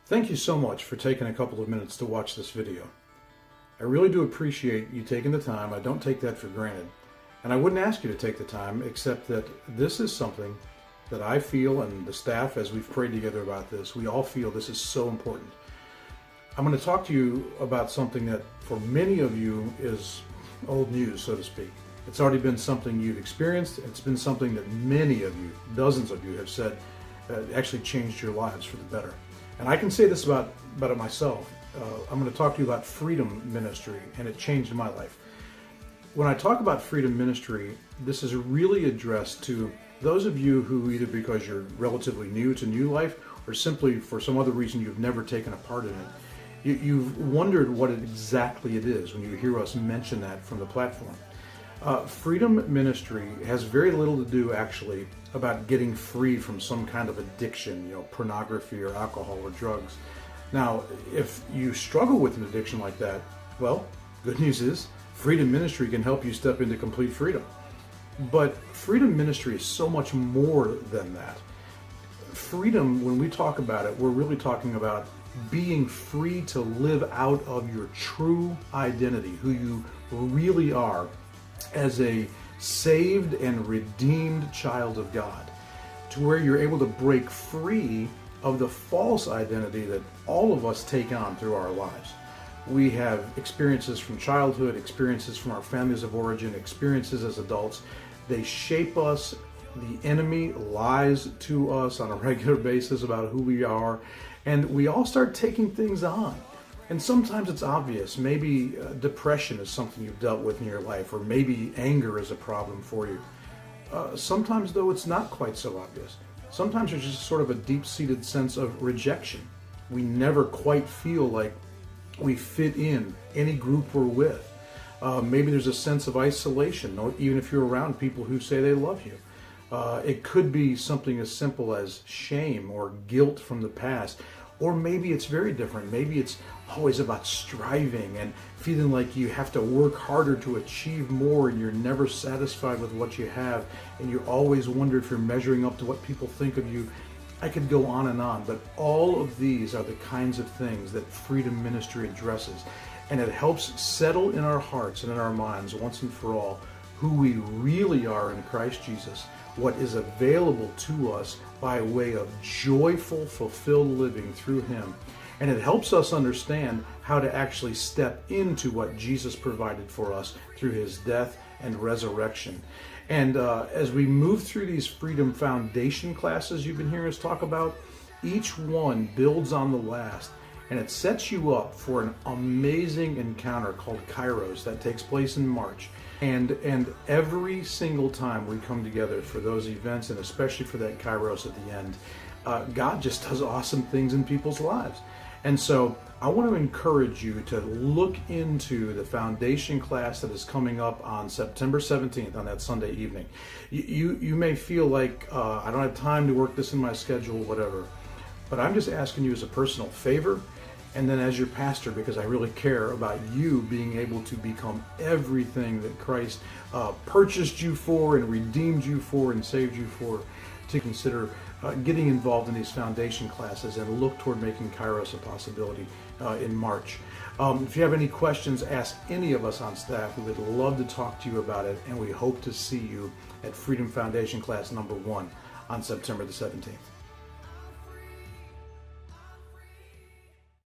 Thank you so much for taking a couple of minutes to watch this video. I really do appreciate you taking the time. I don't take that for granted. And I wouldn't ask you to take the time, except that this is something that I feel, and the staff, as we've prayed together about this, we all feel this is so important. I'm going to talk to you about something that for many of you is old news, so to speak. It's already been something you've experienced. It's been something that many of you, dozens of you, have said actually changed your lives for the better. And I can say this about it myself. I'm going to talk to you about freedom ministry, and it changed my life. When I talk about freedom ministry, this is really addressed to those of you who, either because you're relatively new to new life or simply for some other reason you've never taken a part in it, you've wondered what exactly it is when you hear us mention that from the platform. Freedom ministry has very little to do actually about getting free from some kind of addiction, pornography or alcohol or drugs. Now, if you struggle with an addiction like that, well, good news is freedom ministry can help you step into complete freedom. But freedom ministry is so much more than that. Freedom, when we talk about it, we're really talking about being free to live out of your true identity, who you really are as a saved and redeemed child of God, to where you're able to break free of the false identity that all of us take on through our lives. We have experiences from childhood, experiences from our families of origin, experiences as adults. They shape us. The enemy lies to us on a regular basis about who we are, and we all start taking things on. And sometimes it's obvious. Maybe depression is something you've dealt with in your life, or maybe anger is a problem for you. Sometimes, though, it's not quite so obvious. Sometimes there's just sort of a deep-seated sense of rejection. We never quite feel like we fit in any group we're with. Maybe there's a sense of isolation, even if you're around people who say they love you. It could be something as simple as shame or guilt from the past. Or maybe it's very different. Maybe it's always about striving and feeling like you have to work harder to achieve more, and you're never satisfied with what you have, and you always wonder if you're measuring up to what people think of you. I could go on, but all of these are the kinds of things that freedom ministry addresses, and it helps settle in our hearts and in our minds once and for all who we really are in Christ Jesus, what is available to us by way of joyful, fulfilled living through Him. And it helps us understand how to actually step into what Jesus provided for us through His death and resurrection. And as we move through these Freedom Foundation classes you've been hearing us talk about, each one builds on the last, and it sets you up for an amazing encounter called Kairos that takes place in March. And every single time we come together for those events, and especially for that Kairos at the end, God just does awesome things in people's lives. And so I want to encourage you to look into the foundation class that is coming up on September 17th on that Sunday evening. You may feel like, I don't have time to work this in my schedule, whatever. But I'm just asking you as a personal favor, and then as your pastor, because I really care about you being able to become everything that Christ purchased you for and redeemed you for and saved you for, to consider getting involved in these foundation classes and look toward making Kairos a possibility in March. If you have any questions, ask any of us on staff. We would love to talk to you about it, and we hope to see you at Freedom Foundation class number 1 on September the 17th.